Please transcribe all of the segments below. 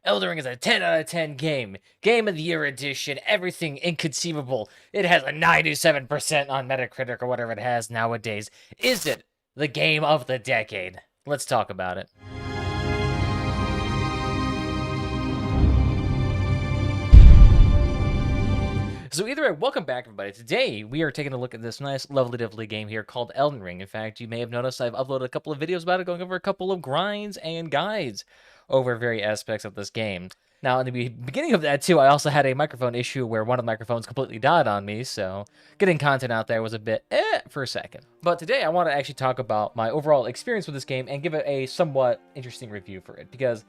Elden Ring is a 10 out of 10 game. Game of the Year edition, everything inconceivable. It has a 97% on Metacritic or whatever it has nowadays. Is it the game of the decade? Let's talk about it. So either way, welcome back everybody. Today, we are taking a look at this nice, lovely game here called Elden Ring. In fact, you may have noticed I've uploaded a couple of videos about it, going over a couple of grinds and guides over various aspects of this game. Now, in the beginning of that, too, I also had a microphone issue where one of the microphones completely died on me, so getting content out there was a bit for a second. But today, I want to actually talk about my overall experience with this game and give it a somewhat interesting review for it, because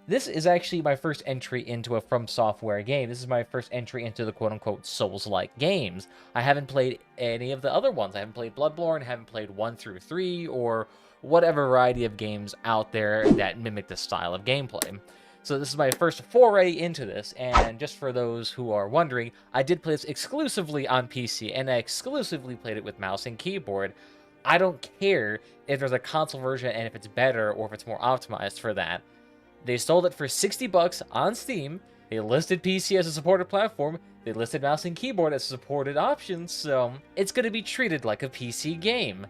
this is actually my first entry into a From Software game. This is my first entry into the quote-unquote Souls-like games. I haven't played any of the other ones. I haven't played Bloodborne, haven't played 1 through 3, or whatever variety of games out there that mimic this style of gameplay. So this is my first foray into this, and just for those who are wondering, I did play this exclusively on PC, and I exclusively played it with mouse and keyboard. I don't care if there's a console version and if it's better or if it's more optimized for that. They sold it for $60 on Steam. They listed PC as a supported platform. They listed mouse and keyboard as supported options, so it's going to be treated like a PC game.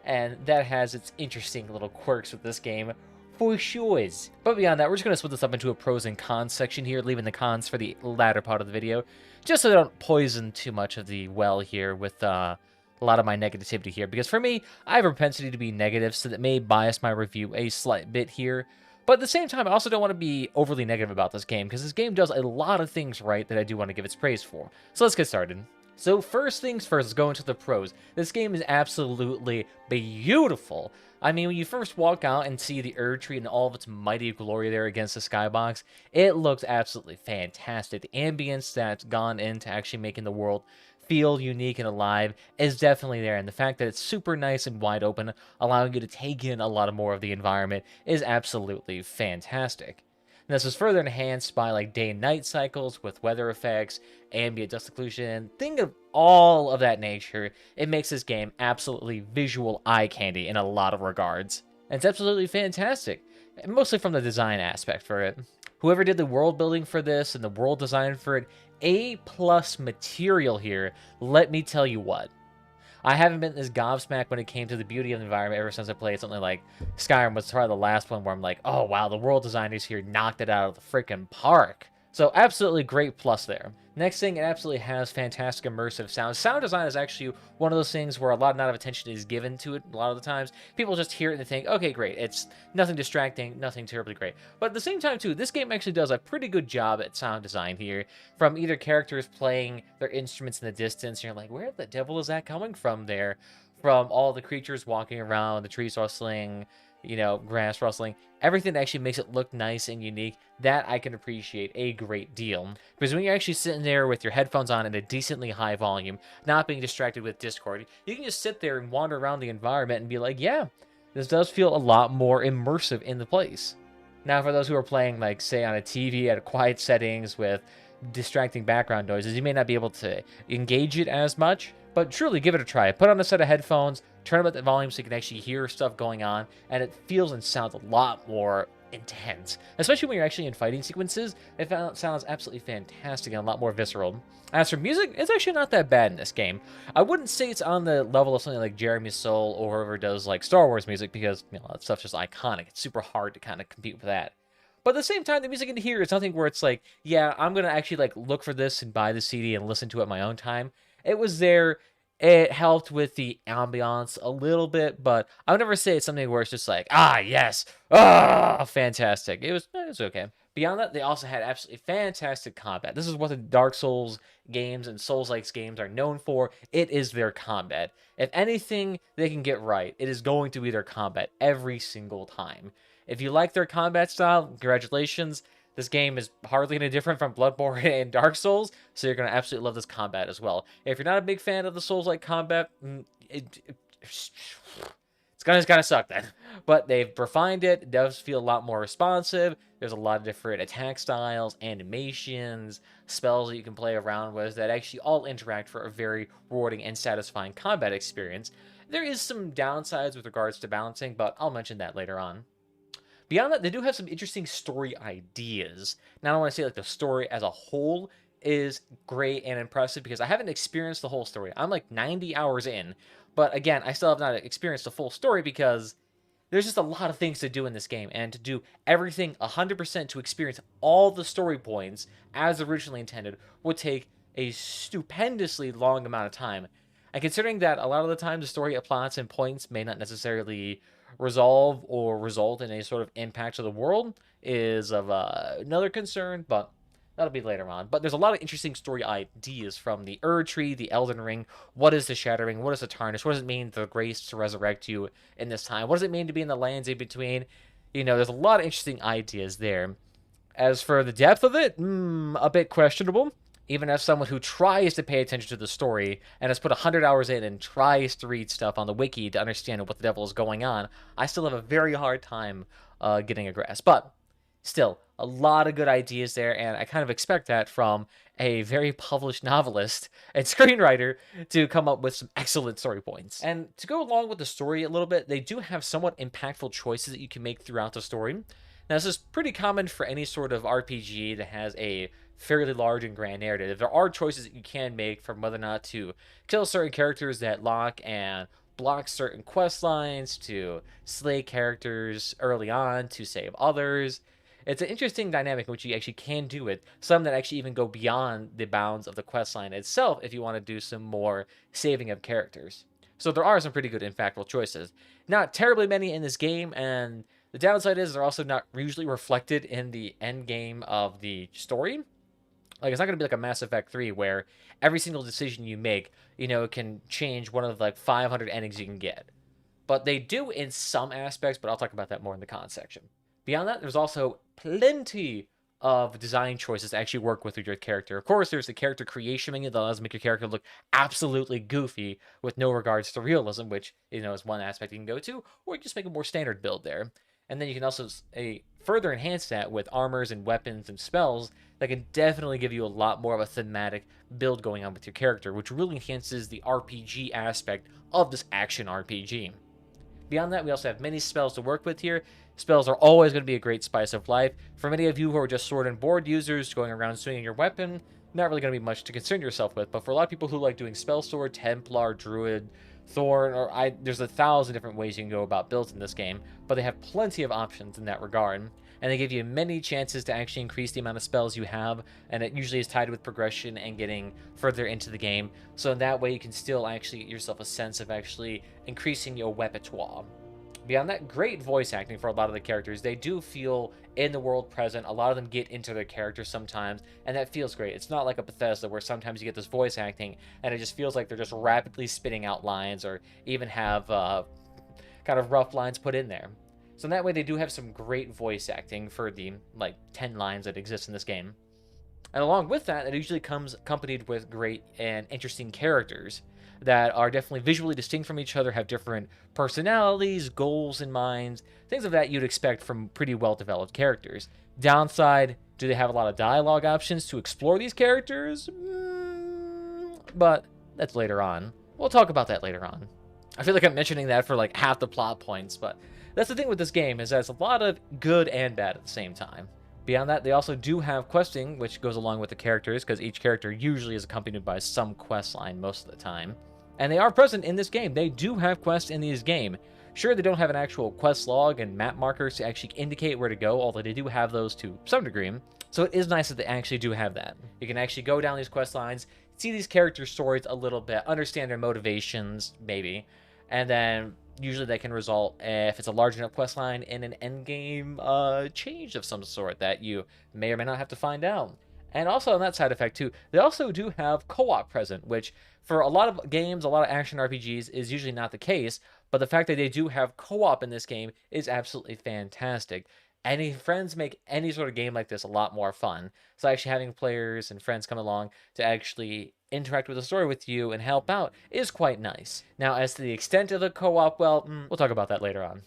And that has its interesting little quirks with this game, for sure. But beyond that, we're just going to split this up into a pros and cons section here, leaving the cons for the latter part of the video, just so I don't poison too much of the well here with a lot of my negativity here. Because for me, I have a propensity to be negative, so that may bias my review a slight bit here. But at the same time, I also don't want to be overly negative about this game, because this game does a lot of things right that I do want to give its praise for. So let's get started. So first things first, let's go into the pros. This game is absolutely beautiful. I mean, when you first walk out and see the Erd Tree and all of its mighty glory there against the skybox, it looks absolutely fantastic. The ambience that's gone into actually making the world feel unique and alive is definitely there, and the fact that it's super nice and wide open, allowing you to take in a lot more of the environment, is absolutely fantastic. And this is further enhanced by like day and night cycles with weather effects, ambient dust occlusion, think of all of that nature. It makes this game absolutely visual eye candy in a lot of regards. And it's absolutely fantastic, mostly from the design aspect for it. Whoever did the world building for this and the world design for it, A+ material here, let me tell you what. I haven't been this gobsmacked when it came to the beauty of the environment ever since I played something like Skyrim was probably the last one where I'm like, oh wow, the world designers here knocked it out of the freaking park. So absolutely great plus there. Next thing, it absolutely has fantastic immersive sound. Sound design is actually one of those things where a lot of attention is given to it a lot of the times. People just hear it and think, okay, great. It's nothing distracting, nothing terribly great. But at the same time, too, this game actually does a pretty good job at sound design here. From either characters playing their instruments in the distance, and you're like, where the devil is that coming from there? From all the creatures walking around, the trees rustling, you know, grass rustling, everything actually makes it look nice and unique. That I can appreciate a great deal. Because when you're actually sitting there with your headphones on at a decently high volume, not being distracted with Discord, you can just sit there and wander around the environment and be like, yeah, this does feel a lot more immersive in the place. Now, for those who are playing, like, say, on a TV at quiet settings with distracting background noises, you may not be able to engage it as much, but truly give it a try. Put on a set of headphones, turn up the volume so you can actually hear stuff going on, and it feels and sounds a lot more intense. Especially when you're actually in fighting sequences, it sounds absolutely fantastic and a lot more visceral. As for music, it's actually not that bad in this game. I wouldn't say it's on the level of something like Jeremy Soule or whoever does like Star Wars music, because you know that stuff's just iconic. It's super hard to kind of compete with that. But at the same time, the music in here is nothing where it's like, yeah, I'm gonna actually like look for this and buy the CD and listen to it at my own time. It was there. It helped with the ambiance a little bit, but I would never say it's something where it's just like, ah, yes, ah, fantastic. It was okay. Beyond that, they also had absolutely fantastic combat. This is what the Dark Souls games and Souls-like games are known for. It is their combat. If anything they can get right, it is going to be their combat every single time. If you like their combat style, congratulations. This game is hardly any different from Bloodborne and Dark Souls, so you're going to absolutely love this combat as well. If you're not a big fan of the Souls-like combat, it's going to suck then. But they've refined it. It does feel a lot more responsive. There's a lot of different attack styles, animations, spells that you can play around with that actually all interact for a very rewarding and satisfying combat experience. There is some downsides with regards to balancing, but I'll mention that later on. Beyond that, they do have some interesting story ideas. Now, I don't want to say like the story as a whole is great and impressive because I haven't experienced the whole story. I'm like 90 hours in, but again, I still have not experienced the full story because there's just a lot of things to do in this game, and to do everything 100% to experience all the story points as originally intended would take a stupendously long amount of time. And considering that a lot of the time the story plots and points may not necessarily resolve or result in any sort of impact to the world is of another concern, but that'll be later on. But there's a lot of interesting story ideas from the Tree, the Elden Ring. What is the Shattering? What is the Tarnish? What does it mean the grace to resurrect you in this time? What does it mean to be in the lands in between? There's a lot of interesting ideas there. As for the depth of it, a bit questionable. Even as someone who tries to pay attention to the story and has put 100 hours in and tries to read stuff on the wiki to understand what the devil is going on, I still have a very hard time getting a grasp. But still, a lot of good ideas there, and I kind of expect that from a very published novelist and screenwriter to come up with some excellent story points. And to go along with the story a little bit, they do have somewhat impactful choices that you can make throughout the story. Now, this is pretty common for any sort of RPG that has a fairly large and grand narrative. There are choices that you can make from whether or not to kill certain characters that lock and block certain quest lines, to slay characters early on to save others. It's an interesting dynamic in which you actually can do it. Some that actually even go beyond the bounds of the quest line itself if you want to do some more saving of characters. So there are some pretty good impactful choices. Not terribly many in this game, and the downside is they're also not usually reflected in the end game of the story. Like, it's not going to be like a Mass Effect 3 where every single decision you make, can change one of like 500 endings you can get. But they do in some aspects, but I'll talk about that more in the con section. Beyond that, there's also plenty of design choices that actually work with your character. Of course, there's the character creation menu that allows to make your character look absolutely goofy with no regards to realism, which, is one aspect you can go to, or you just make a more standard build there. And then you can also further enhance that with armors and weapons and spells that can definitely give you a lot more of a thematic build going on with your character, which really enhances the RPG aspect of this action RPG. Beyond that, we also have many spells to work with here. Spells are always going to be a great spice of life. For many of you who are just sword and board users going around swinging your weapon, not really going to be much to concern yourself with. But for a lot of people who like doing spell sword, Templar, Druid, Thorn, there's 1,000 different ways you can go about builds in this game, but they have plenty of options in that regard. And they give you many chances to actually increase the amount of spells you have, and it usually is tied with progression and getting further into the game. So in that way, you can still actually get yourself a sense of actually increasing your repertoire. Beyond that, great voice acting for a lot of the characters. They do feel in the world present. A lot of them get into their characters sometimes, and that feels great. It's not like a Bethesda where sometimes you get this voice acting, and it just feels like they're just rapidly spitting out lines, or even have kind of rough lines put in there. So in that way, they do have some great voice acting for the 10 lines that exist in this game. And along with that, it usually comes accompanied with great and interesting characters that are definitely visually distinct from each other, have different personalities, goals in mind, things of that you'd expect from pretty well-developed characters. Downside, do they have a lot of dialogue options to explore these characters? But that's later on. We'll talk about that later on. I feel like I'm mentioning that for half the plot points, but that's the thing with this game, is that it's a lot of good and bad at the same time. Beyond that, they also do have questing, which goes along with the characters, because each character usually is accompanied by some quest line most of the time. And they are present in this game. They do have quests in this game. Sure, they don't have an actual quest log and map markers to actually indicate where to go, although they do have those to some degree. So it is nice that they actually do have that. You can actually go down these quest lines, see these character stories a little bit, understand their motivations, maybe, and then usually that can result, if it's a large enough quest line, in an endgame change of some sort that you may or may not have to find out. And also on that side effect too, they also do have co-op present, which for a lot of games, a lot of action RPGs is usually not the case, but the fact that they do have co-op in this game is absolutely fantastic. Any friends make any sort of game like this a lot more fun. So actually having players and friends come along to actually interact with the story with you and help out is quite nice. Now, as to the extent of the co-op, well, we'll talk about that later on.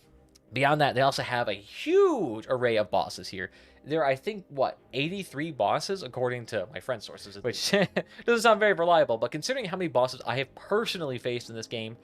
Beyond that, they also have a huge array of bosses here. There are, I think, 83 bosses, according to my friend's sources, which doesn't sound very reliable, but considering how many bosses I have personally faced in this game,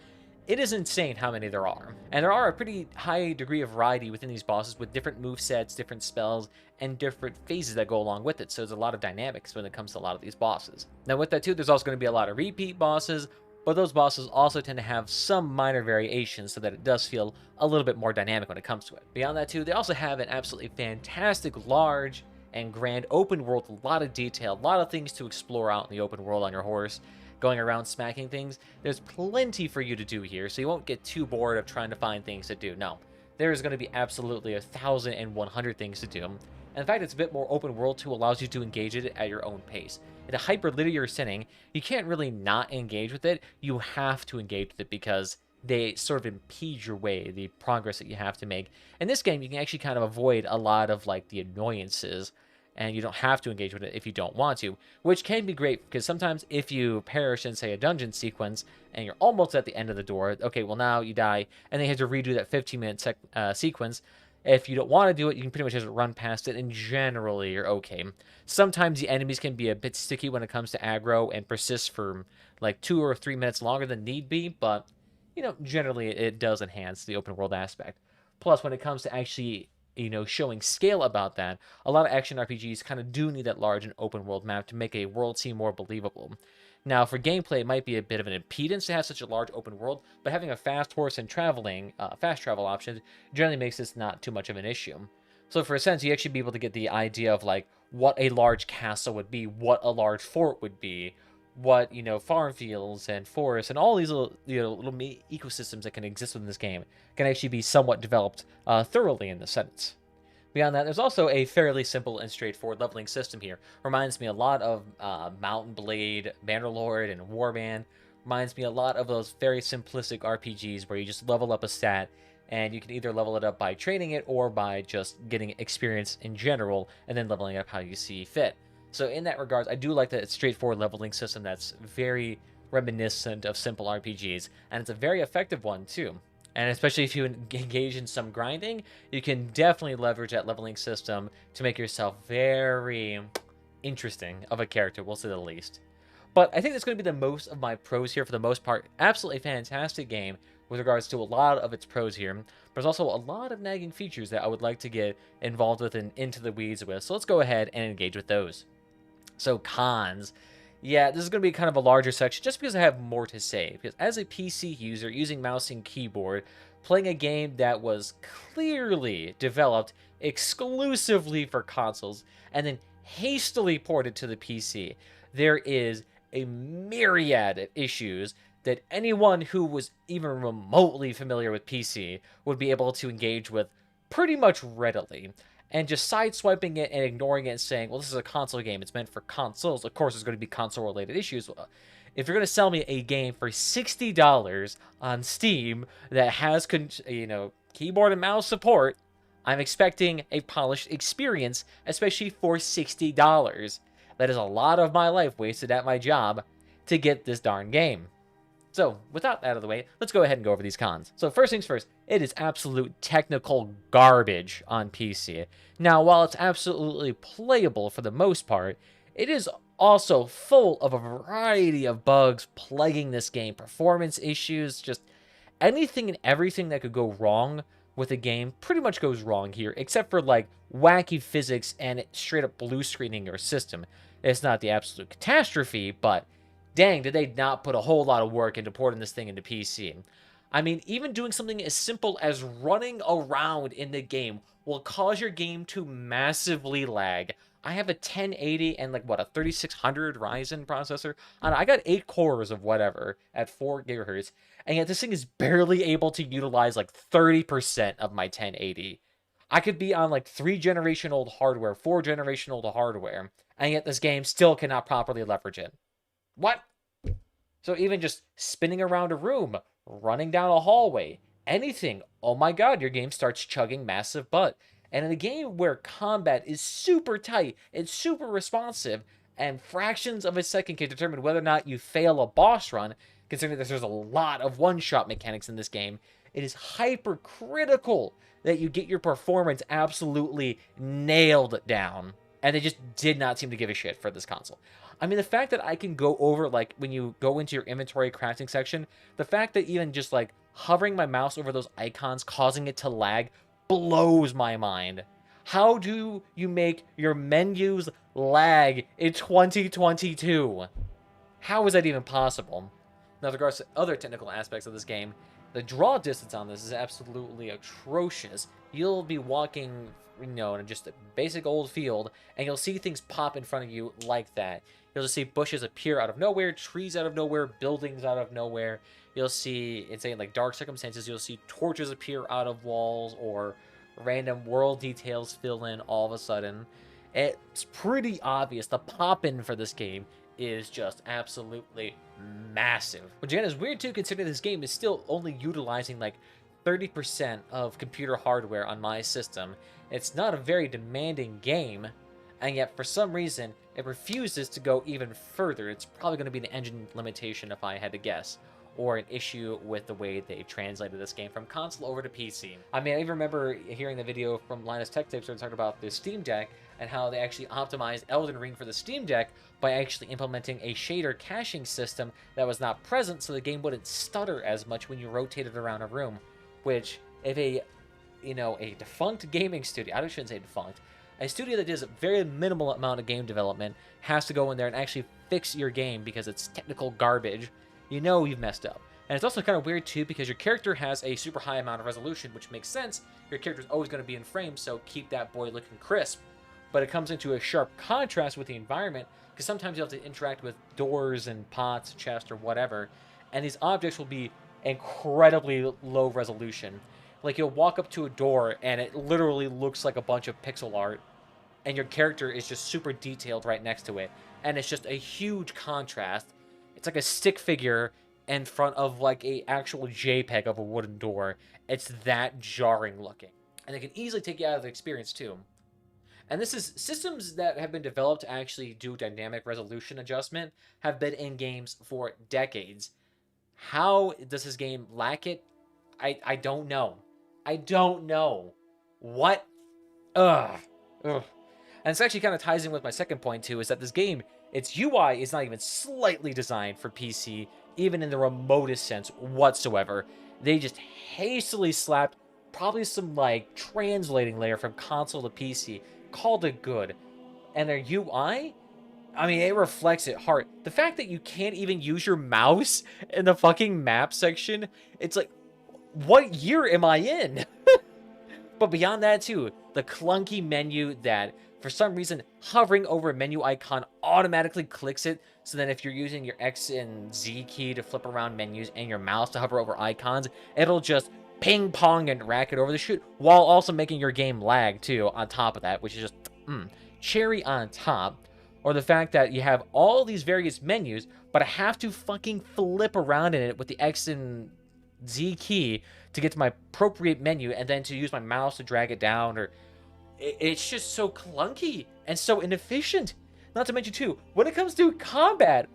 it is insane how many there are. And there are a pretty high degree of variety within these bosses with different movesets, different spells, and different phases that go along with it. So there's a lot of dynamics when it comes to a lot of these bosses. Now with that too, there's also going to be a lot of repeat bosses, but those bosses also tend to have some minor variations so that it does feel a little bit more dynamic when it comes to it. Beyond that too, they also have an absolutely fantastic, large, and grand open world, a lot of detail, a lot of things to explore out in the open world on your horse, going around smacking things. There's plenty for you to do here, so you won't get too bored of trying to find things to do. No, there's going to be absolutely 1,100 things to do. And in fact, it's a bit more open world too, allows you to engage it at your own pace. In a hyper-linear setting, you can't really not engage with it. You have to engage with it because they sort of impede your way, the progress that you have to make. In this game, you can actually kind of avoid a lot of like the annoyances, and you don't have to engage with it if you don't want to, which can be great because sometimes if you perish in, say, a dungeon sequence and you're almost at the end of the door, okay, well, now you die, and they have to redo that 15-minute sequence. If you don't want to do it, you can pretty much just run past it, and generally you're okay. Sometimes the enemies can be a bit sticky when it comes to aggro and persist for like 2 or 3 minutes longer than need be, but, you know, generally it does enhance the open world aspect. Plus, when it comes to actually, you know, showing scale about that, a lot of action RPGs kind of do need that large and open world map to make a world seem more believable. Now, for gameplay, it might be a bit of an impedance to have such a large open world, but having a fast horse and fast travel option generally makes this not too much of an issue. So for a sense, you actually be able to get the idea of like what a large castle would be, what a large fort would be, what, you know, farm fields and forests and all these little, you know, little ecosystems that can exist within this game can actually be somewhat developed thoroughly in the sense. Beyond that, there's also a fairly simple and straightforward leveling system here. Reminds me a lot of Mountain Blade, Bannerlord, and Warband. Reminds me a lot of those very simplistic RPGs where you just level up a stat, and you can either level it up by training it or by just getting experience in general, and then leveling up how you see fit. So in that regards, I do like that it's straightforward leveling system that's very reminiscent of simple RPGs, and it's a very effective one too. And especially if you engage in some grinding, you can definitely leverage that leveling system to make yourself very interesting of a character, we'll say the least. But I think that's going to be the most of my pros here for the most part. Absolutely fantastic game with regards to a lot of its pros here. There's also a lot of nagging features that I would like to get involved with and into the weeds with. So let's go ahead and engage with those. So cons. Yeah, this is going to be kind of a larger section just because I have more to say. Because as a PC user, using mouse and keyboard, playing a game that was clearly developed exclusively for consoles and then hastily ported to the PC, there is a myriad of issues that anyone who was even remotely familiar with PC would be able to engage with pretty much readily. And just sideswiping it and ignoring it and saying, well, this is a console game, it's meant for consoles. Of course, there's going to be console-related issues. If you're going to sell me a game for $60 on Steam that has, you know, keyboard and mouse support, I'm expecting a polished experience, especially for $60. That is a lot of my life wasted at my job to get this darn game. So, without that out of the way, let's go ahead and go over these cons. So, first things first, it is absolute technical garbage on PC. Now, while it's absolutely playable for the most part, it is also full of a variety of bugs plaguing this game. Performance issues, just anything and everything that could go wrong with a game pretty much goes wrong here, except for like wacky physics and straight up blue screening your system. It's not the absolute catastrophe, but dang, did they not put a whole lot of work into porting this thing into PC. I mean, even doing something as simple as running around in the game will cause your game to massively lag. I have a 1080 and like, what, a 3600 Ryzen processor? I got 8 cores of whatever at 4 gigahertz, and yet this thing is barely able to utilize like 30% of my 1080. I could be on like 3 generation old hardware, 4 generation old hardware, and yet this game still cannot properly leverage it. What? So even just spinning around a room, running down a hallway, anything, oh my god, your game starts chugging massive butt. And in a game where combat is super tight, it's super responsive, and fractions of a second can determine whether or not you fail a boss run, considering that there's a lot of one-shot mechanics in this game, it is hyper-critical that you get your performance absolutely nailed down. And they just did not seem to give a shit for this console. I mean, the fact that I can go over, like, when you go into your inventory crafting section, the fact that even just, like, hovering my mouse over those icons, causing it to lag, blows my mind. How do you make your menus lag in 2022? How is that even possible? Now, with regards to other technical aspects of this game, the draw distance on this is absolutely atrocious. You'll be walking, you know, in just a basic old field, and you'll see things pop in front of you like that. You'll just see bushes appear out of nowhere, trees out of nowhere, buildings out of nowhere. You'll see, in say, like dark circumstances, you'll see torches appear out of walls, or random world details fill in all of a sudden. It's pretty obvious. The pop-in for this game is just absolutely massive. Which again is weird too, considering this game is still only utilizing like 30% of computer hardware on my system. It's not a very demanding game, and yet for some reason it refuses to go even further. It's probably going to be an engine limitation if I had to guess, or an issue with the way they translated this game from console over to PC. I mean, I even remember hearing the video from Linus Tech Tips where they talked about the Steam Deck and how they actually optimized Elden Ring for the Steam Deck by actually implementing a shader caching system that was not present, so the game wouldn't stutter as much when you rotated around a room. Which, if a defunct gaming studio, I shouldn't say defunct, a studio that does a very minimal amount of game development has to go in there and actually fix your game because it's technical garbage, you know you've messed up. And it's also kind of weird too, because your character has a super high amount of resolution, which makes sense. Your character's always going to be in frame, so keep that boy looking crisp. But it comes into a sharp contrast with the environment, because sometimes you have to interact with doors and pots, chests, or whatever, and these objects will be incredibly low resolution. Like, you'll walk up to a door, and it literally looks like a bunch of pixel art, and your character is just super detailed right next to it, and it's just a huge contrast. It's like a stick figure in front of like a actual JPEG of a wooden door. It's that jarring looking, and it can easily take you out of the experience too. And this is systems that have been developed to actually do dynamic resolution adjustment have been in games for decades. How does this game lack it? I don't know. I don't know. What? Ugh. And this actually kind of ties in with my second point too, is that this game, its UI is not even slightly designed for PC, even in the remotest sense whatsoever. They just hastily slapped probably some like translating layer from console to PC, called it good. And their UI, I mean, it reflects it hard. The fact that you can't even use your mouse in the fucking map section, it's like, what year am I in? But beyond that too, the clunky menu that, for some reason, hovering over a menu icon automatically clicks it, so that if you're using your X and Z key to flip around menus and your mouse to hover over icons, it'll just ping pong and racket over the shit, while also making your game lag too on top of that, which is just cherry on top. Or the fact that you have all these various menus, but I have to fucking flip around in it with the X and Z key to get to my appropriate menu, and then to use my mouse to drag it down, or it's just so clunky and so inefficient. Not to mention too, when it comes to combat,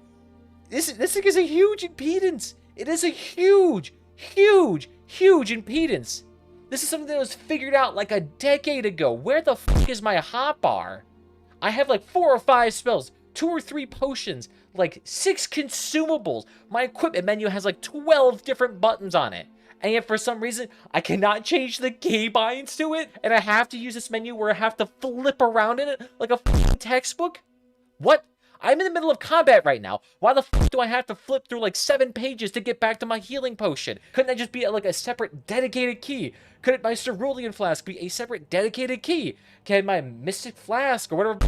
this thing is a huge impedance. It is a huge impedance. This is something that was figured out like a decade ago. Where the fuck is my hotbar? I have like 4 or 5 spells, 2 or 3 potions, like 6 consumables. My equipment menu has like 12 different buttons on it. And yet for some reason, I cannot change the keybinds to it. And I have to use this menu where I have to flip around in it like a fucking textbook. What? I'm in the middle of combat right now. Why the fuck do I have to flip through like 7 pages to get back to my healing potion? Couldn't that just be like a separate dedicated key? Couldn't my cerulean flask be a separate dedicated key? Can my mystic flask or whatever,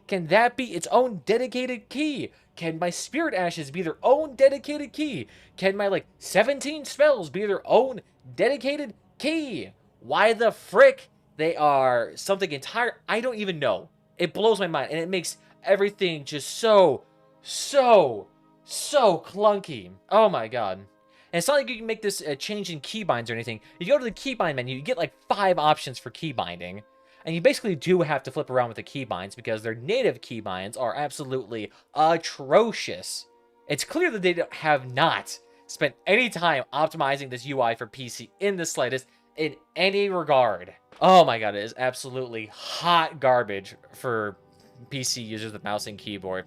can that be its own dedicated key? Can my spirit ashes be their own dedicated key? Can my like 17 spells be their own dedicated key? Why the frick they are something entire? I don't even know. It blows my mind, and it makes everything just so clunky. Oh my god. And it's not like you can make this change in keybinds or anything. You go to the keybind menu, you get like 5 options for keybinding. And you basically do have to flip around with the keybinds because their native keybinds are absolutely atrocious. It's clear that they have not spent any time optimizing this UI for PC in the slightest, in any regard. Oh my god, it is absolutely hot garbage for PC users with mouse and keyboard.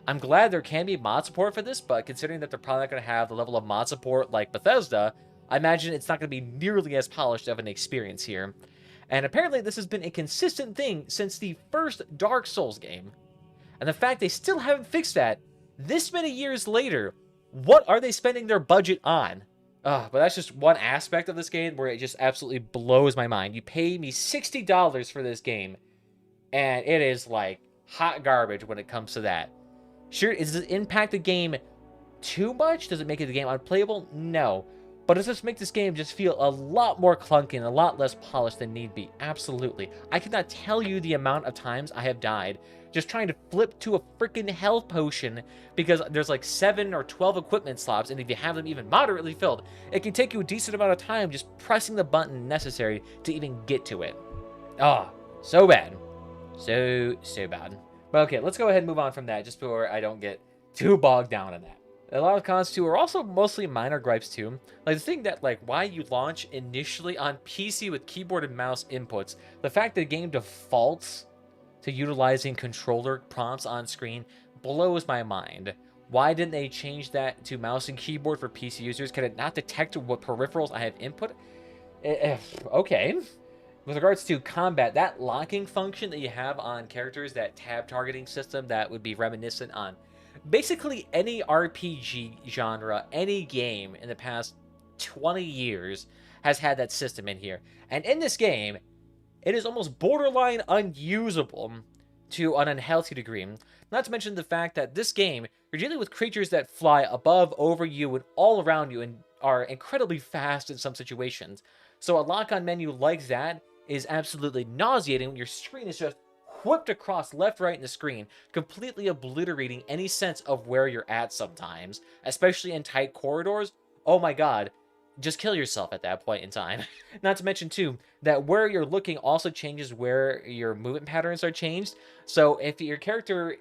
I'm glad there can be mod support for this, but considering that they're probably not going to have the level of mod support like Bethesda, I imagine it's not going to be nearly as polished of an experience here. And apparently this has been a consistent thing since the first Dark Souls game. And the fact they still haven't fixed that this many years later, what are they spending their budget on? But that's just one aspect of this game where it just absolutely blows my mind. You pay me $60 for this game, and it is like hot garbage when it comes to that. Sure, does it impact the game too much? Does it make the game unplayable? No. But does this make this game just feel a lot more clunky and a lot less polished than need be? Absolutely. I cannot tell you the amount of times I have died just trying to flip to a freaking health potion because there's like 7 or 12 equipment slots, and if you have them even moderately filled, it can take you a decent amount of time just pressing the button necessary to even get to it. Oh, so bad. So bad. But okay, let's go ahead and move on from that just before I don't get too bogged down in that. A lot of cons too are also mostly minor gripes too. Like the thing that like why you launch initially on PC with keyboard and mouse inputs, the fact that the game defaults to utilizing controller prompts on screen blows my mind. Why didn't they change that to mouse and keyboard for PC users? Can it not detect what peripherals I have input? Okay. With regards to combat, that locking function that you have on characters, that tab targeting system that would be reminiscent on basically any RPG genre, any game in the past 20 years has had that system in here. And in this game, it is almost borderline unusable to an unhealthy degree. Not to mention the fact that this game, you're dealing with creatures that fly above, over you, and all around you, and are incredibly fast in some situations. So a lock-on menu like that is absolutely nauseating when your screen is just whipped across left, right in the screen, completely obliterating any sense of where you're at sometimes, especially in tight corridors. Oh my god. Just kill yourself at that point in time. Not to mention, too, that where you're looking also changes where your movement patterns are changed. So if your character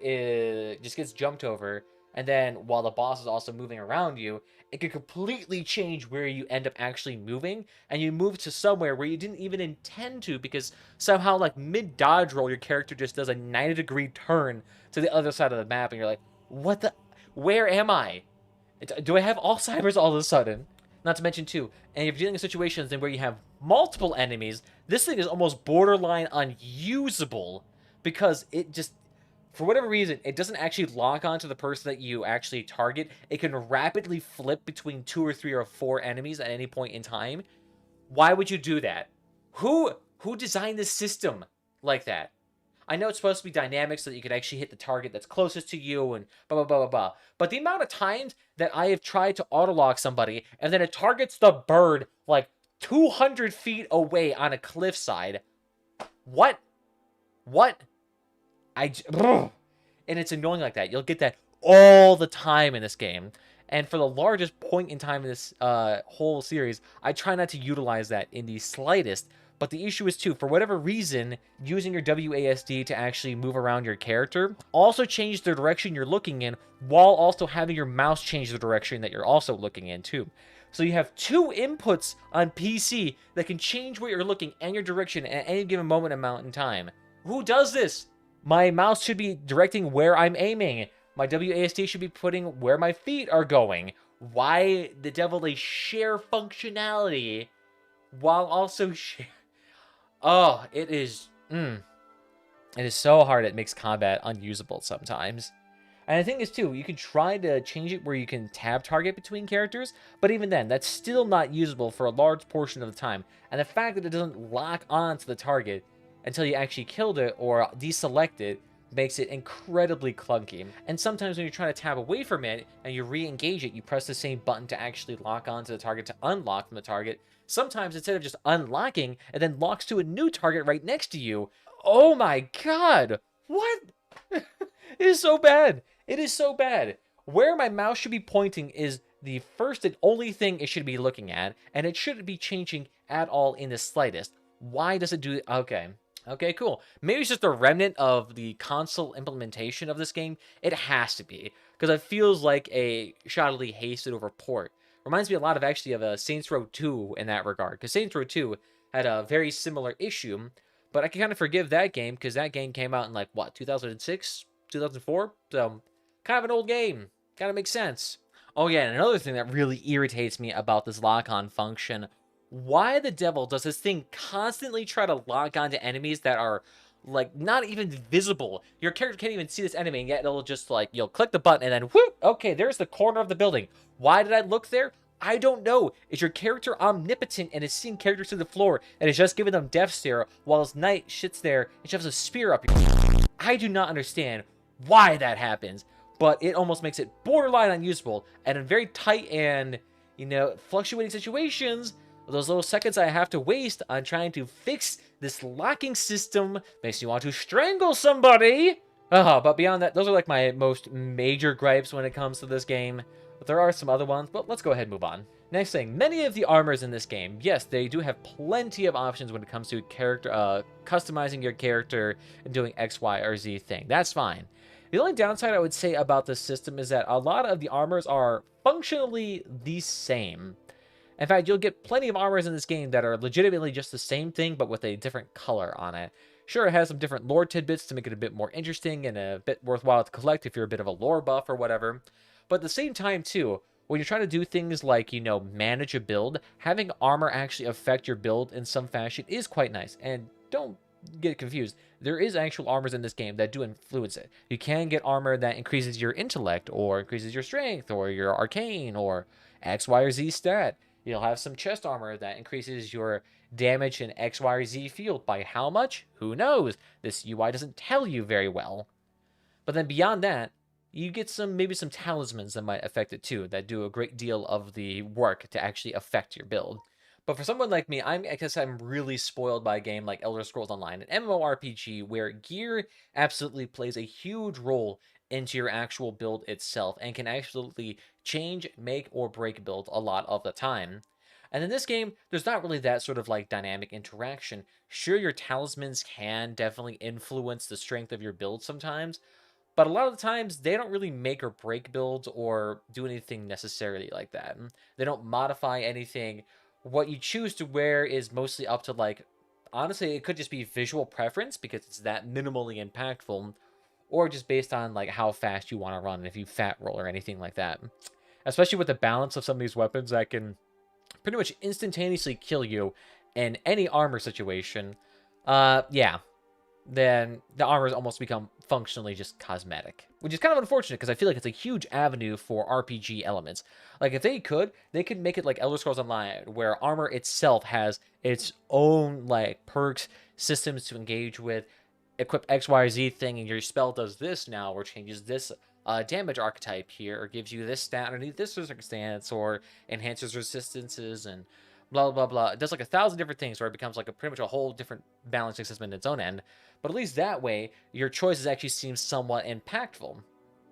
just gets jumped over, and then while the boss is also moving around you, it could completely change where you end up actually moving, and you move to somewhere where you didn't even intend to, because somehow, like, mid-dodge roll, your character just does a 90-degree turn to the other side of the map, and you're like, what the... Where am I? Do I have Alzheimer's all of a sudden? Not to mention, too, and if you're dealing in situations where you have multiple enemies, this thing is almost borderline unusable because it just, for whatever reason, it doesn't actually lock onto the person that you actually target. It can rapidly flip between 2 or 3 or 4 enemies at any point in time. Why would you do that? Who designed this system like that? I know it's supposed to be dynamic so that you can actually hit the target that's closest to you and blah, blah, blah, blah, blah. But the amount of times that I have tried to auto-lock somebody and then it targets the bird like 200 feet away on a cliffside. What? And it's annoying like that. You'll get that all the time in this game. And for the largest point in time in this whole series, I try not to utilize that in the slightest. But the issue is, too, for whatever reason, using your WASD to actually move around your character also changes the direction you're looking in, while also having your mouse change the direction that you're also looking in, too. So you have 2 inputs on PC that can change where you're looking and your direction at any given moment amount in time. Who does this? My mouse should be directing where I'm aiming. My WASD should be putting where my feet are going. Why the devil they share functionality while also share... Oh, it is so hard it makes combat unusable sometimes. And the thing is, too, you can try to change it where you can tab target between characters, but even then, that's still not usable for a large portion of the time. And the fact that it doesn't lock onto the target until you actually killed it or deselect it makes it incredibly clunky. And sometimes when you're trying to tab away from it and you re-engage it, you press the same button to actually lock onto the target to unlock from the target. Sometimes instead of just unlocking, it then locks to a new target right next to you. Oh my god! What? It is so bad. It is so bad. Where my mouse should be pointing is the first and only thing it should be looking at, and it shouldn't be changing at all in the slightest. Why does it do it? Okay. Okay, cool. Maybe it's just a remnant of the console implementation of this game. It has to be, because it feels like a shoddily hasted over port. Reminds me a lot of, actually, of Saints Row 2 in that regard, because Saints Row 2 had a very similar issue, But I can kind of forgive that game because that game came out in like, what, 2006, 2004? So kind of an old game. Kind of makes sense. Oh yeah, and another thing that really irritates me about this lock-on function, why the devil does this thing constantly try to lock onto enemies that are like not even visible? Your character can't even see this enemy, and yet it'll just like, you'll click the button and then whoop, okay, there's the corner of the building. Why did I look there? I don't know. Is your character omnipotent and is seeing characters through the floor and is just giving them death stare while his knight sits there and shoves a spear up your... I do not understand why that happens, but it almost makes it borderline unusable. And in very tight and, you know, fluctuating situations, those little seconds I have to waste on trying to fix this locking system makes me want to strangle somebody. But beyond that, those are like my most major gripes when it comes to this game. But there are some other ones, but let's go ahead and move on. Next thing, many of the armors in this game, yes, they do have plenty of options when it comes to character, customizing your character and doing X, Y, or Z thing. That's fine. The only downside I would say about this system is that a lot of the armors are functionally the same. In fact, you'll get plenty of armors in this game that are legitimately just the same thing, but with a different color on it. Sure, it has some different lore tidbits to make it a bit more interesting and a bit worthwhile to collect if you're a bit of a lore buff or whatever. But at the same time, too, when you're trying to do things like, you know, manage a build, having armor actually affect your build in some fashion is quite nice. And don't get confused. There is actual armors in this game that do influence it. You can get armor that increases your intellect, or increases your strength, or your arcane, or X, Y, or Z stat. You'll have some chest armor that increases your damage in X, Y, or Z field. By how much? Who knows? This UI doesn't tell you very well. But then beyond that, you get maybe some talismans that might affect it too, that do a great deal of the work to actually affect your build. But for someone like me, I guess I'm really spoiled by a game like Elder Scrolls Online, an MMORPG where gear absolutely plays a huge role into your actual build itself and can absolutely change, make, or break builds a lot of the time. And in this game, there's not really that sort of like dynamic interaction. Sure, your talismans can definitely influence the strength of your build sometimes, but a lot of the times, they don't really make or break builds or do anything necessarily like that. They don't modify anything. What you choose to wear is mostly up to, like, honestly, it could just be visual preference because it's that minimally impactful, or just based on, like, how fast you want to run, if you fat roll or anything like that. Especially with the balance of some of these weapons that can pretty much instantaneously kill you in any armor situation. Yeah, then the armors almost become functionally just cosmetic, which is kind of unfortunate because I feel like it's a huge avenue for RPG elements. Like if they could make it like Elder Scrolls Online, where armor itself has its own like perks, systems to engage with, equip X, Y, or Z thing, and your spell does this now, or changes this damage archetype here, or gives you this stat underneath this circumstance, or enhances resistances, and blah, blah, blah. It does like 1,000 different things where it becomes like pretty much a whole different balancing system in its own end. But at least that way, your choices actually seem somewhat impactful.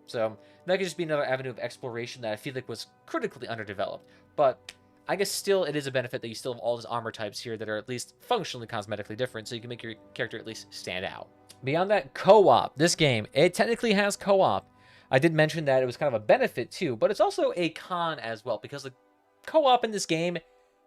So that could just be another avenue of exploration that I feel like was critically underdeveloped. But I guess still it is a benefit that you still have all these armor types here that are at least functionally cosmetically different, so you can make your character at least stand out. Beyond that, co-op. This game, it technically has co-op. I did mention that it was kind of a benefit too, but it's also a con as well, because the co-op in this game,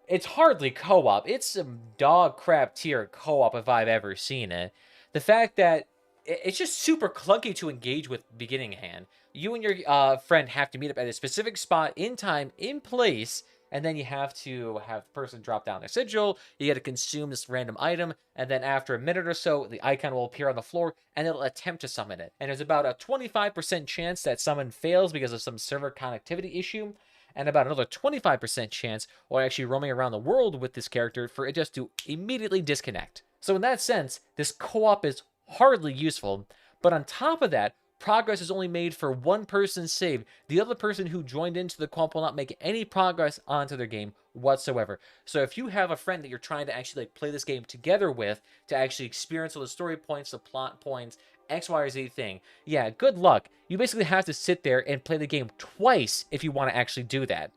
it's hardly co-op. It's some dog crap tier co-op if I've ever seen it. The fact that it's just super clunky to engage with beginning hand. You and your friend have to meet up at a specific spot in time, in place, and then you have to have the person drop down their sigil, you got to consume this random item, and then after a minute or so, the icon will appear on the floor, and it'll attempt to summon it. And there's about a 25% chance that summon fails because of some server connectivity issue, and about another 25% chance while actually roaming around the world with this character for it just to immediately disconnect. So in that sense, this co-op is hardly useful, but on top of that, progress is only made for one person's save. The other person who joined into the co-op will not make any progress onto their game whatsoever. So if you have a friend that you're trying to actually like play this game together with to actually experience all the story points, the plot points, X, Y, or Z thing, yeah, good luck. You basically have to sit there and play the game twice if you want to actually do that.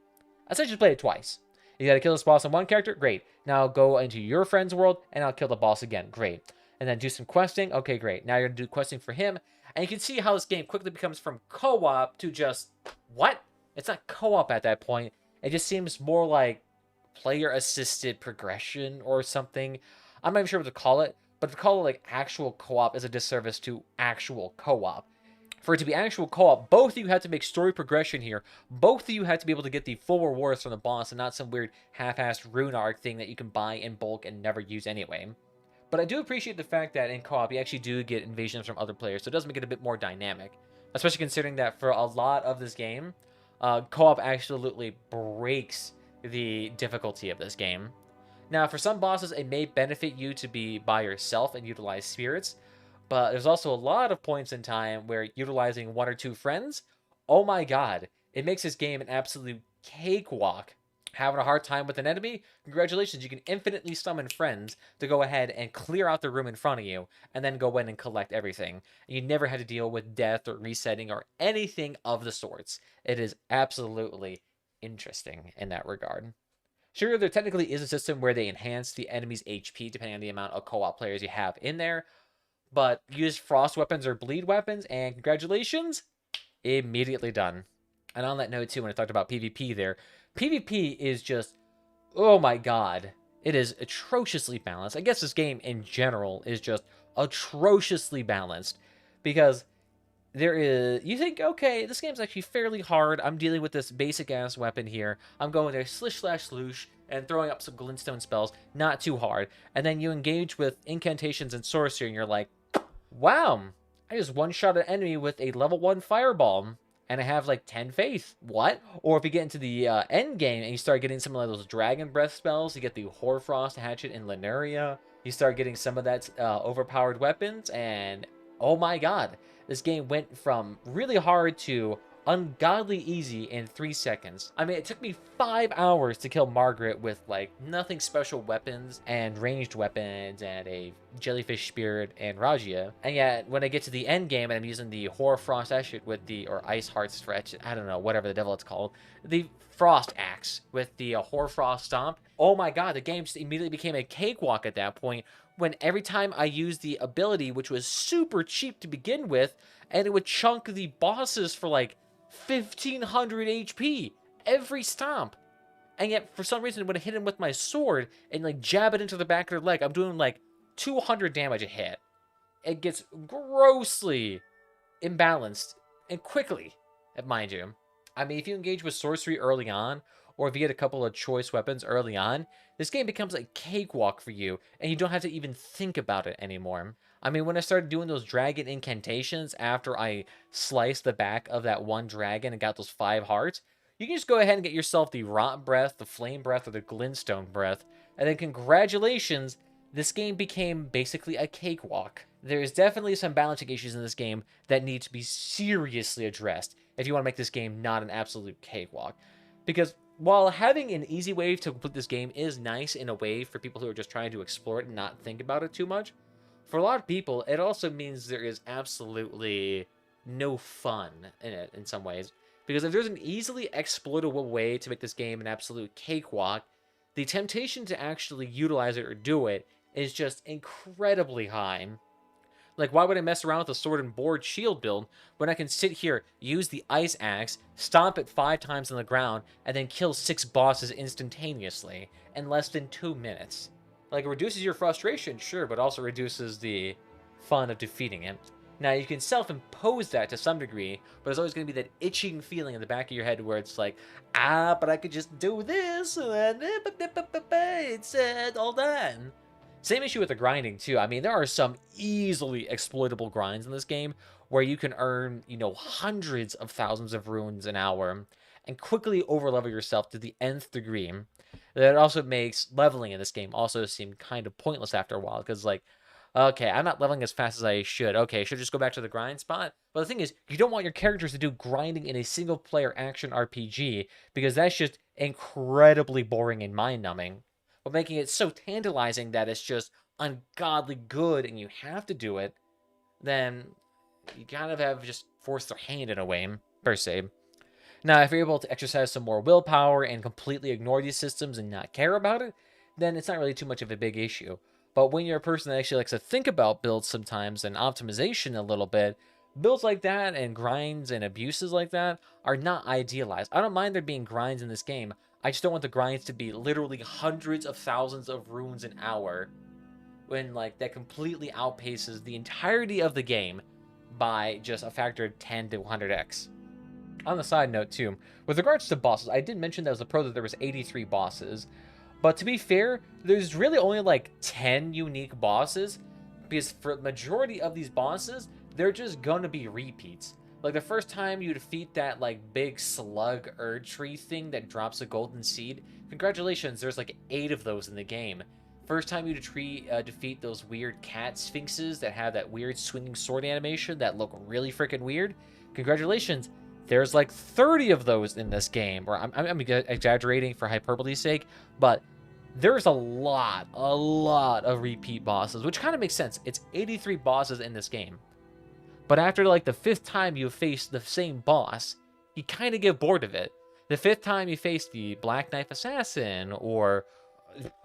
Essentially play it twice. You gotta kill this boss on one character, great. Now go into your friend's world, and I'll kill the boss again, great. And then do some questing, okay, great. Now you're gonna do questing for him, and you can see how this game quickly becomes from co-op to just, what? It's not co-op at that point. It just seems more like player-assisted progression or something. I'm not even sure what to call it, But to call it like actual co-op is a disservice to actual co-op. For it to be actual co-op, both of you have to make story progression here. Both of you have to be able to get the full rewards from the boss and not some weird half-assed rune arc thing that you can buy in bulk and never use anyway. But I do appreciate the fact that in co-op you actually do get invasions from other players, so it does make it a bit more dynamic. Especially considering that for a lot of this game, co-op absolutely breaks the difficulty of this game. Now, for some bosses, it may benefit you to be by yourself and utilize spirits, but there's also a lot of points in time where utilizing one or two friends, oh my god, it makes this game an absolute cakewalk. Having a hard time with an enemy? Congratulations, you can infinitely summon friends to go ahead and clear out the room in front of you, and then go in and collect everything. You never had to deal with death or resetting or anything of the sorts. It is absolutely interesting in that regard. Sure, there technically is a system where they enhance the enemy's HP depending on the amount of co-op players you have in there, but use frost weapons or bleed weapons, and congratulations, immediately done. And on that note too, when I talked about PvP there, PvP is just, oh my god, it is atrociously balanced. I guess this game in general is just atrociously balanced, because there is, you think, okay, this game's actually fairly hard. I'm dealing with this basic ass weapon here. I'm going there slish slash sloosh and throwing up some glintstone spells, not too hard. And then you engage with incantations and sorcery, and you're like, wow, I just one-shot an enemy with a level 1 fireball, and I have like 10 faith. What? Or if you get into the end game and you start getting some of those dragon breath spells, you get the Hoarfrost hatchet in Lineria, you start getting some of that overpowered weapons, and oh my god, this game went from really hard to ungodly easy in 3 seconds. I mean, it took me 5 hours to kill Margaret with like nothing special weapons and ranged weapons and a jellyfish spirit and Rajia. And yet when I get to the end game and I'm using the Hoarfrost hatchet with the, or Ice Heart Stretch, I don't know, whatever the devil it's called, the Frost Axe with the Hoarfrost Stomp, oh my god, the game just immediately became a cakewalk at that point, when every time I used the ability, which was super cheap to begin with, and it would chunk the bosses for like 1500 HP every stomp. And yet, for some reason, when I hit him with my sword and like jab it into the back of their leg, I'm doing like 200 damage a hit. It gets grossly imbalanced and quickly, mind you. I mean, if you engage with sorcery early on, or if you get a couple of choice weapons early on, this game becomes a cakewalk for you, and you don't have to even think about it anymore. I mean, when I started doing those dragon incantations after I sliced the back of that one dragon and got those 5 hearts, you can just go ahead and get yourself the Rot Breath, the Flame Breath, or the Glintstone Breath, and then congratulations, this game became basically a cakewalk. There is definitely some balancing issues in this game that need to be seriously addressed if you want to make this game not an absolute cakewalk. Because while having an easy way to complete this game is nice in a way for people who are just trying to explore it and not think about it too much, for a lot of people, it also means there is absolutely no fun in it in some ways. Because if there's an easily exploitable way to make this game an absolute cakewalk, the temptation to actually utilize it or do it is just incredibly high. Like, why would I mess around with a sword and board shield build when I can sit here, use the ice axe, stomp it 5 times on the ground, and then kill 6 bosses instantaneously in less than 2 minutes? Like, it reduces your frustration, sure, but also reduces the fun of defeating it. Now, you can self-impose that to some degree, but there's always going to be that itching feeling in the back of your head where it's like, but I could just do this, and it's all done. Same issue with the grinding, too. I mean, there are some easily exploitable grinds in this game where you can earn, hundreds of thousands of runes an hour and quickly overlevel yourself to the nth degree. That also makes leveling in this game also seem kind of pointless after a while, because, like, okay, I'm not leveling as fast as I should. Okay, I should just go back to the grind spot. But the thing is, you don't want your characters to do grinding in a single-player action RPG, because that's just incredibly boring and mind-numbing. But making it so tantalizing that it's just ungodly good and you have to do it, then you kind of have just forced their hand in a way, per se. Now, if you're able to exercise some more willpower and completely ignore these systems and not care about it, then it's not really too much of a big issue. But when you're a person that actually likes to think about builds sometimes and optimization a little bit, builds like that and grinds and abuses like that are not idealized. I don't mind there being grinds in this game. I just don't want the grinds to be literally hundreds of thousands of runes an hour when like that completely outpaces the entirety of the game by just a factor of 10 to 100x. On the side note too, with regards to bosses, I did mention that as a pro that there was 83 bosses, but to be fair, there's really only like 10 unique bosses, because for the majority of these bosses, they're just gonna be repeats. Like the first time you defeat that like big slug tree thing that drops a golden seed, congratulations, there's like 8 of those in the game. First time you defeat those weird cat sphinxes that have that weird swinging sword animation that look really freaking weird, congratulations, there's like 30 of those in this game. Or I'm exaggerating for hyperbole's sake, but there's a lot of repeat bosses, which kind of makes sense. It's 83 bosses in this game. But after like the 5th time you face the same boss, you kind of get bored of it. The 5th time you face the Black Knife Assassin, or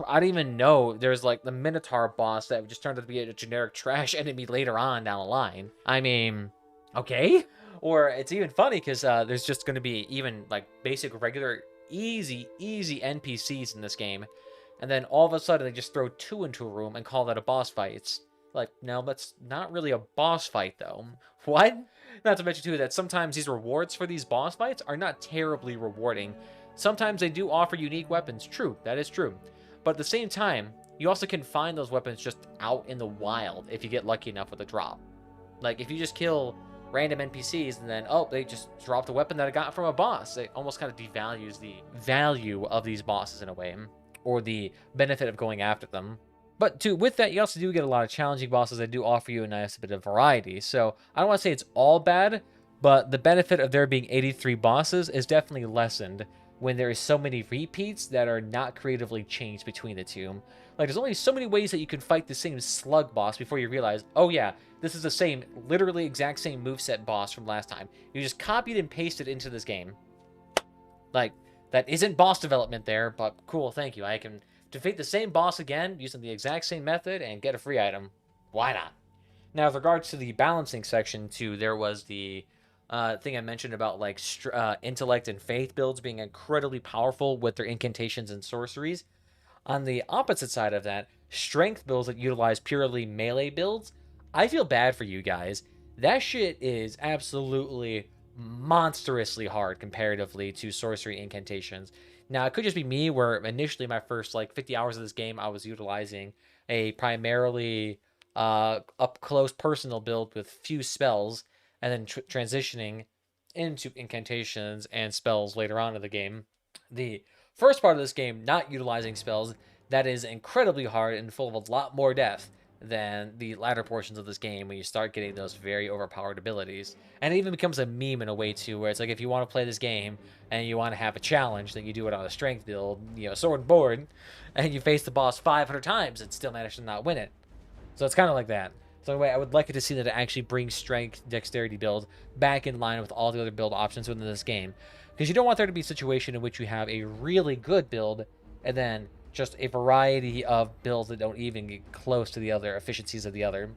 I don't even know, there's like the Minotaur boss that just turned out to be a generic trash enemy later on down the line. I mean, okay? Or it's even funny because there's just going to be even like basic, regular, easy NPCs in this game. And then all of a sudden they just throw 2 into a room and call that a boss fight. It's like, no, that's not really a boss fight though. What? Not to mention too that sometimes these rewards for these boss fights are not terribly rewarding. Sometimes they do offer unique weapons. True, that is true. But at the same time, you also can find those weapons just out in the wild if you get lucky enough with a drop. Like if you just kill random NPCs and then, oh, they just dropped a weapon that I got from a boss. It almost kind of devalues the value of these bosses in a way, or the benefit of going after them. But too, with that, you also do get a lot of challenging bosses that do offer you a nice bit of variety. So I don't want to say it's all bad, but the benefit of there being 83 bosses is definitely lessened when there is so many repeats that are not creatively changed between the two. Like, there's only so many ways that you can fight the same slug boss before you realize, oh yeah, this is the same, literally exact same moveset boss from last time. You just copied and pasted into this game. Like, that isn't boss development there, but cool, thank you. I can defeat the same boss again using the exact same method and get a free item. Why not? Now, with regards to the balancing section too, there was the thing I mentioned about like intellect and faith builds being incredibly powerful with their incantations and sorceries. On the opposite side of that, strength builds that utilize purely melee builds, I feel bad for you guys. That shit is absolutely monstrously hard comparatively to sorcery incantations. Now, it could just be me where initially my first like 50 hours of this game, I was utilizing a primarily up close personal build with few spells, and then transitioning into incantations and spells later on in the game. The first part of this game, not utilizing spells, that is incredibly hard and full of a lot more depth than the latter portions of this game when you start getting those very overpowered abilities. And it even becomes a meme in a way too, where it's like if you want to play this game and you want to have a challenge, then you do it on a strength build, you know, sword and board, and you face the boss 500 times and still manage to not win it. So it's kind of like that. So anyway, I would like it to see that it actually brings strength, dexterity build back in line with all the other build options within this game. Because you don't want there to be a situation in which you have a really good build and then just a variety of builds that don't even get close to the other efficiencies of the other.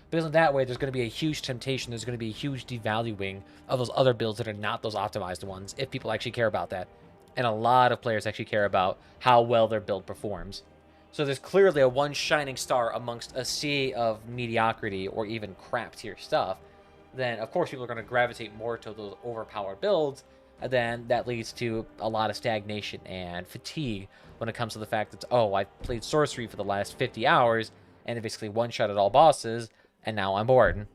Because in that way, there's going to be a huge temptation, there's going to be a huge devaluing of those other builds that are not those optimized ones, if people actually care about that. And a lot of players actually care about how well their build performs. So there's clearly a one shining star amongst a sea of mediocrity or even crap tier stuff. Then, of course, people are going to gravitate more to those overpowered builds. And then that leads to a lot of stagnation and fatigue when it comes to the fact that, oh, I played sorcery for the last 50 hours and it basically one-shot at all bosses, and now I'm bored.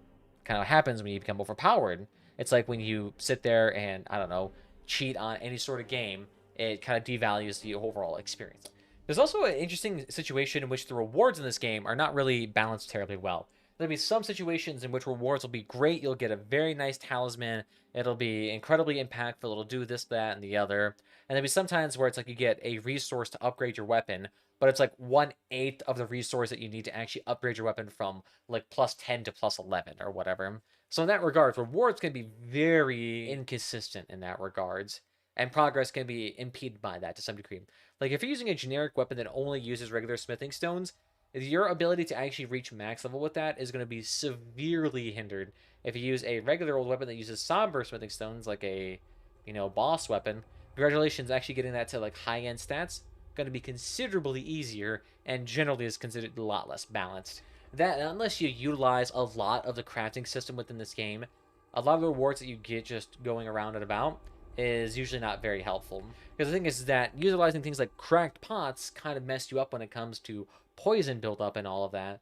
Kind of happens when you become overpowered. It's like when you sit there and, I don't know, cheat on any sort of game, it kind of devalues the overall experience. There's also an interesting situation in which the rewards in this game are not really balanced terribly well. There'll be some situations in which rewards will be great. You'll get a very nice talisman. It'll be incredibly impactful. It'll do this, that, and the other. And there'll be some times where it's like you get a resource to upgrade your weapon, but it's like 1/8 of the resource that you need to actually upgrade your weapon from like +10 to +11 or whatever. So in that regard, rewards can be very inconsistent in that regards, and progress can be impeded by that to some degree. Like if you're using a generic weapon that only uses regular smithing stones, your ability to actually reach max level with that is going to be severely hindered. If you use a regular old weapon that uses somber smithing stones, like a, boss weapon, congratulations, actually getting that to like high-end stats, going to be considerably easier and generally is considered a lot less balanced. That, unless you utilize a lot of the crafting system within this game, a lot of the rewards that you get just going around and about is usually not very helpful. Because the thing is that utilizing things like cracked pots kind of mess you up when it comes to poison buildup and all of that.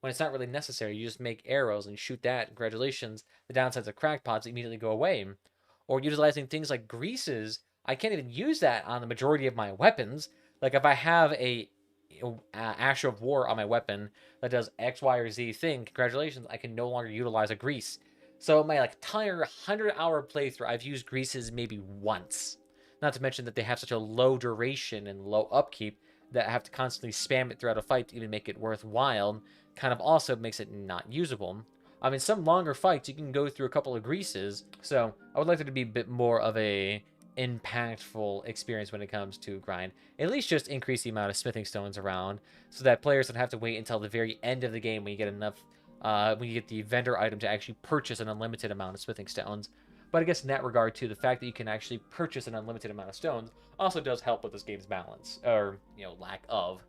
When it's not really necessary, you just make arrows and shoot that. Congratulations, the downsides of cracked pots immediately go away. Or utilizing things like greases, I can't even use that on the majority of my weapons. Like if I have a Ash of War on my weapon that does X, Y, or Z thing, congratulations, I can no longer utilize a grease. So my entire 100-hour playthrough, I've used greases maybe once. Not to mention that they have such a low duration and low upkeep that I have to constantly spam it throughout a fight to even make it worthwhile. Kind of also makes it not usable. I mean, some longer fights, you can go through a couple of greases. So I would like there to be a bit more of a impactful experience when it comes to grind. At least just increase the amount of smithing stones around so that players don't have to wait until the very end of the game when you get enough, when you get the vendor item to actually purchase an unlimited amount of smithing stones. But I guess in that regard too, the fact that you can actually purchase an unlimited amount of stones also does help with this game's balance, or, lack of.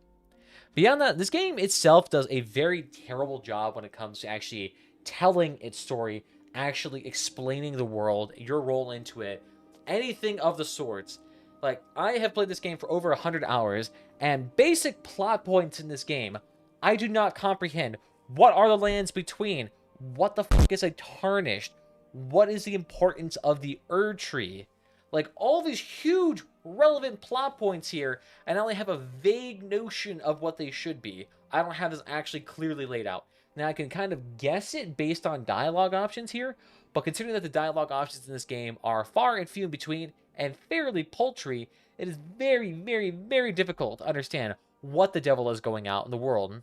Beyond that, this game itself does a very terrible job when it comes to actually telling its story, actually explaining the world, your role into it, anything of the sorts. Like, I have played this game for over 100 hours, and basic plot points in this game, I do not comprehend. What are the lands between? What the fuck is a tarnished? What is the importance of the Erd Tree? Like, all these huge, relevant plot points here, and I only have a vague notion of what they should be. I don't have this actually clearly laid out. Now, I can kind of guess it based on dialogue options here, but considering that the dialogue options in this game are far and few in between and fairly paltry, it is very, very, very difficult to understand what the devil is going out in the world.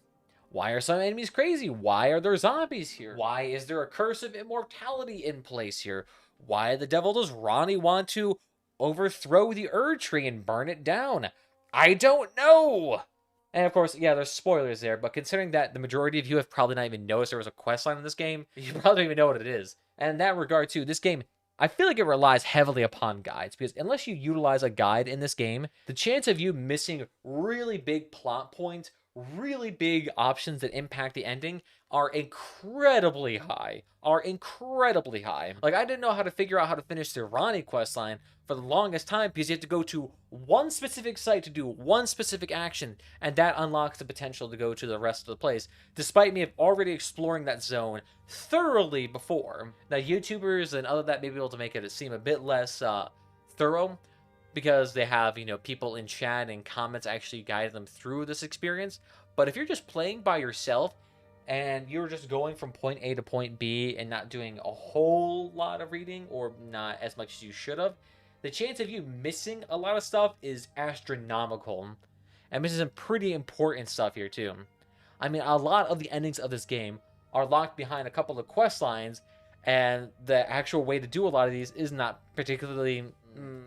Why are some enemies crazy? Why are there zombies here? Why is there a curse of immortality in place here? Why the devil does Ronnie want to overthrow the Erd Tree and burn it down? I don't know! And of course, yeah, there's spoilers there, but considering that the majority of you have probably not even noticed there was a questline in this game, you probably don't even know what it is. And in that regard too, this game, I feel like it relies heavily upon guides, because unless you utilize a guide in this game, the chance of you missing really big plot points, really big options that impact the ending are incredibly high. Like, I didn't know how to figure out how to finish the Ronnie questline for the longest time because you have to go to one specific site to do one specific action, and that unlocks the potential to go to the rest of the place, despite me already exploring that zone thoroughly before. Now, YouTubers and other that may be able to make it seem a bit less thorough, because they have, people in chat and comments actually guide them through this experience. But if you're just playing by yourself and you're just going from point A to point B and not doing a whole lot of reading, or not as much as you should have, the chance of you missing a lot of stuff is astronomical. And missing some pretty important stuff here too. I mean, a lot of the endings of this game are locked behind a couple of quest lines, and the actual way to do a lot of these is not particularly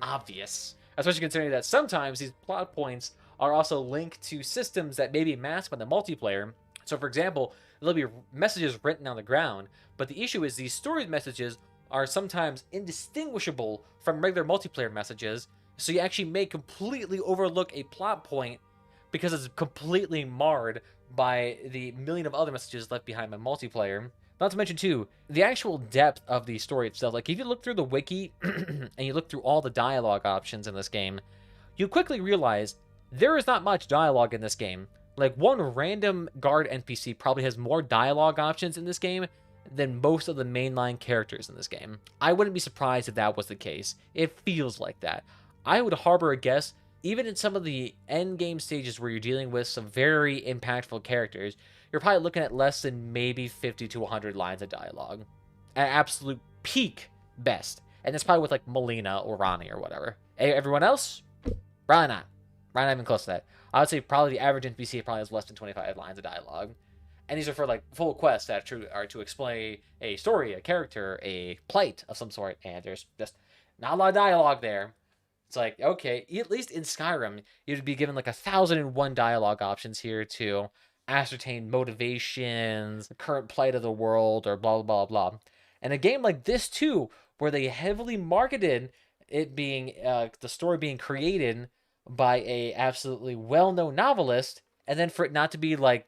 obvious. Especially considering that sometimes these plot points are also linked to systems that may be masked by the multiplayer. So for example, there'll be messages written on the ground, but the issue is these story messages are sometimes indistinguishable from regular multiplayer messages, so you actually may completely overlook a plot point because it's completely marred by the million of other messages left behind by multiplayer. Not to mention, too, the actual depth of the story itself. Like, if you look through the wiki and you look through all the dialogue options in this game, you quickly realize there is not much dialogue in this game. Like, one random guard NPC probably has more dialogue options in this game than most of the mainline characters in this game. I wouldn't be surprised if that was the case. It feels like that. I would harbor a guess, even in some of the end game stages where you're dealing with some very impactful characters, you're probably looking at less than maybe 50 to 100 lines of dialogue. At absolute peak best. And that's probably with, like, Melina or Ronnie or whatever. Everyone else? Probably not. Probably not even close to that. I would say probably the average NPC probably has less than 25 lines of dialogue. And these are for, like, full quests that are to explain a story, a character, a plight of some sort. And there's just not a lot of dialogue there. It's like, okay, at least in Skyrim, you'd be given, like, 1,001 dialogue options here to ascertain motivations, the current plight of the world, or blah, blah, blah, blah. And a game like this, too, where they heavily marketed it being, the story being created by a absolutely well-known novelist, and then for it not to be like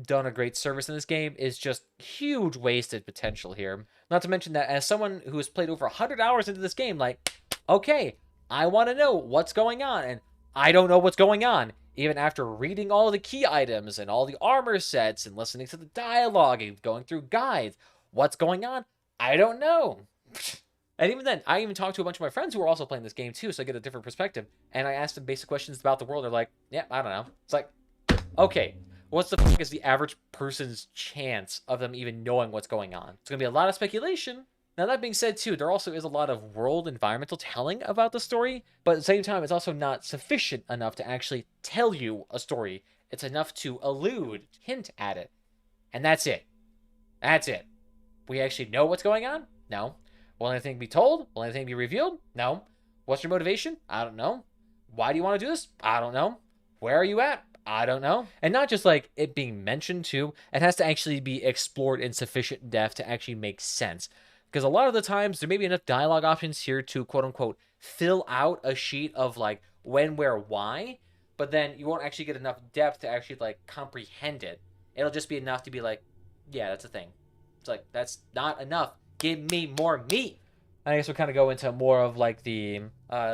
done a great service in this game is just huge wasted potential here. Not to mention that as someone who has played over 100 hours into this game, like, okay, I want to know what's going on, and I don't know what's going on. Even after reading all the key items and all the armor sets and listening to the dialogue and going through guides, what's going on? I don't know. And even then, I even talked to a bunch of my friends who were also playing this game too, so I get a different perspective. And I asked them basic questions about the world. They're like, yeah, I don't know. It's like, okay, what's the fuck is the average person's chance of them even knowing what's going on? It's going to be a lot of speculation. Now, that being said, too, there also is a lot of world environmental telling about the story, but at the same time, it's also not sufficient enough to actually tell you a story. It's enough to allude, hint at it. And that's it. That's it. We actually know what's going on? No. Will anything be told? Will anything be revealed? No. What's your motivation? I don't know. Why do you want to do this? I don't know. Where are you at? I don't know. And not just like it being mentioned too, it has to actually be explored in sufficient depth to actually make sense. Because a lot of the times there may be enough dialogue options here to quote unquote fill out a sheet of like when, where, why, but then you won't actually get enough depth to actually like comprehend it. It'll just be enough to be like, yeah, that's a thing. It's like, that's not enough. Give me more meat. I guess we'll kind of go into more of like the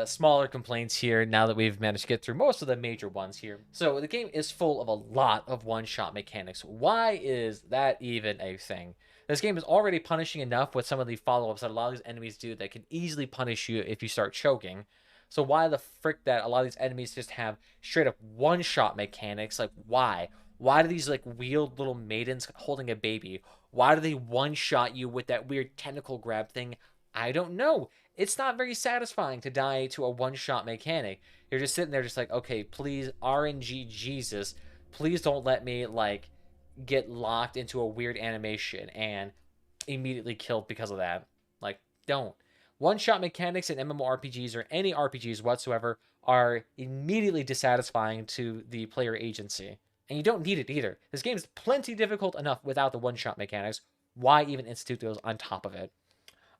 smaller complaints here now that we've managed to get through most of the major ones here. So the game is full of a lot of one-shot mechanics. Why is that even a thing? This game is already punishing enough with some of the follow-ups that a lot of these enemies do that can easily punish you if you start choking. So why the frick that a lot of these enemies just have straight up one-shot mechanics? Like, why? Why do these like weird little maidens holding a baby? Why do they one-shot you with that weird tentacle grab thing? I don't know. It's not very satisfying to die to a one-shot mechanic. You're just sitting there just like, okay, please, RNG Jesus, please don't let me, like, get locked into a weird animation and immediately killed because of that. Like, don't. One-shot mechanics in MMORPGs or any RPGs whatsoever are immediately dissatisfying to the player agency. And you don't need it either. This game is plenty difficult enough without the one-shot mechanics. Why even institute those on top of it?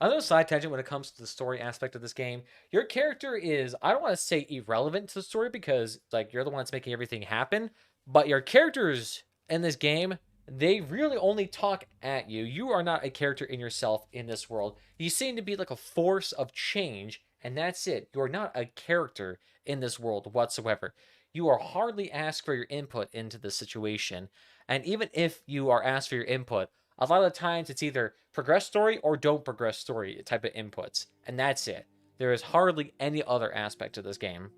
Another side tangent when it comes to the story aspect of this game, your character is, I don't want to say irrelevant to the story because, like, you're the one that's making everything happen, but your characters in this game, they really only talk at you. You are not a character in yourself in this world. You seem to be like a force of change, and that's it. You are not a character in this world whatsoever. You are hardly asked for your input into the situation, and even if you are asked for your input, a lot of the times it's either progress story or don't progress story type of inputs, and that's it. There is hardly any other aspect to this game.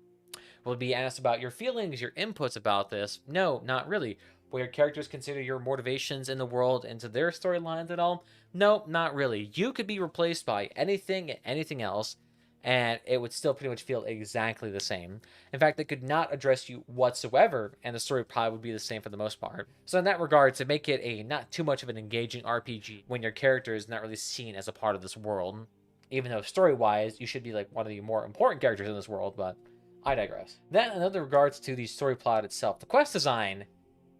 Will it be asked about your feelings, your inputs about this? No, not really. Will your characters consider your motivations in the world into their storylines at all? No, not really. You could be replaced by anything and anything else, and it would still pretty much feel exactly the same. In fact, it could not address you whatsoever, and the story probably would be the same for the most part. So in that regard, to make it a not too much of an engaging RPG when your character is not really seen as a part of this world, even though story-wise, you should be like one of the more important characters in this world, but I digress. Then in other regards to the story plot itself, the quest design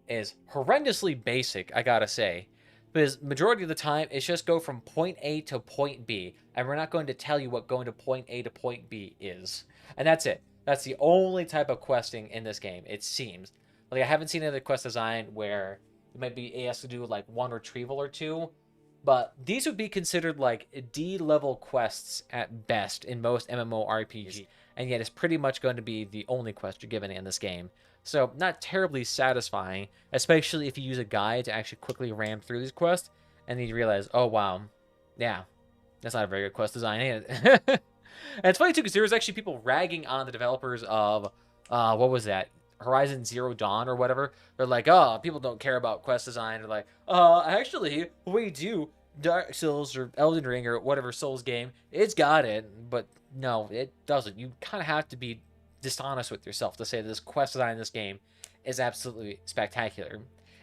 is horrendously basic, I gotta say. Because majority of the time, it's just go from point A to point B. And we're not going to tell you what going to point A to point B is. And that's it. That's the only type of questing in this game, it seems. Like, I haven't seen any other quest design where it might be asked to do, like, one retrieval or two. But these would be considered, like, D-level quests at best in most MMORPGs. And yet it's pretty much going to be the only quest you're given in this game. So, not terribly satisfying, especially if you use a guide to actually quickly ram through these quests, and then you realize, oh, wow, yeah, that's not a very good quest design, ain't it? And it's funny, too, because there was actually people ragging on the developers of, what was that, Horizon Zero Dawn or whatever. They're like, oh, people don't care about quest design. They're like, actually, we do. Dark Souls or Elden Ring or whatever Souls game, it's got it, but no, it doesn't. You kind of have to be dishonest with yourself to say that this quest design in this game is absolutely spectacular.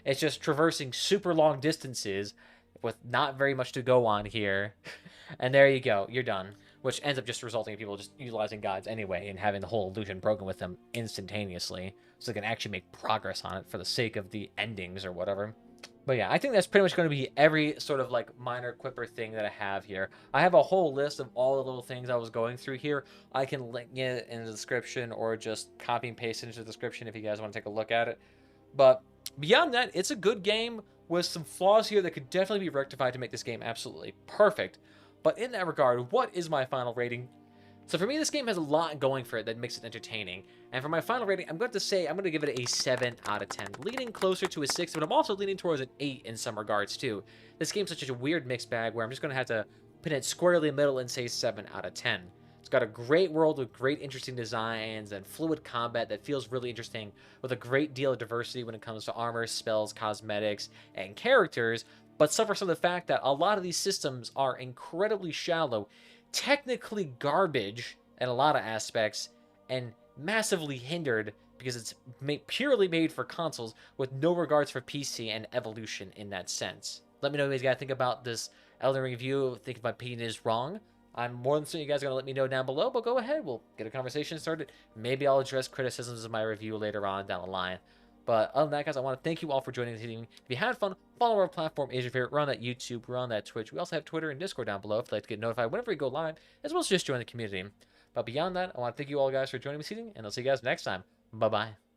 It's just traversing super long distances with not very much to go on here. And there you go, you're done. Which ends up just resulting in people just utilizing guides anyway and having the whole illusion broken with them instantaneously. So they can actually make progress on it for the sake of the endings or whatever. But yeah, I think that's pretty much going to be every sort of like minor quipper thing that I have here. I have a whole list of all the little things I was going through here. I can link it in the description or just copy and paste it into the description if you guys want to take a look at it. But beyond that, it's a good game with some flaws here that could definitely be rectified to make this game absolutely perfect. But in that regard, what is my final rating? So for me, this game has a lot going for it that makes it entertaining. And for my final rating, I'm going to say I'm going to give it a 7 out of 10. Leaning closer to a 6, but I'm also leaning towards an 8 in some regards too. This game's such a weird mixed bag where I'm just going to have to put it squarely in the middle and say 7 out of 10. It's got a great world with great interesting designs and fluid combat that feels really interesting with a great deal of diversity when it comes to armor, spells, cosmetics, and characters, but suffers from the fact that a lot of these systems are incredibly shallow, technically garbage in a lot of aspects, and massively hindered because it's purely made for consoles with no regards for PC and evolution in that sense. Let me know what you guys gotta think about this Elden Ring review. Think if my opinion is wrong. I'm more than certain you guys are going to let me know down below, but go ahead. We'll get a conversation started. Maybe I'll address criticisms of my review later on down the line. But other than that, guys, I want to thank you all for joining this evening. If you had fun, follow our platform is your favorite. We're on that YouTube, we're on that Twitch. We also have Twitter and Discord down below if you'd like to get notified whenever we go live, as well as just join the community. But beyond that, I want to thank you all guys for joining me this evening, and I'll see you guys next time. Bye-bye.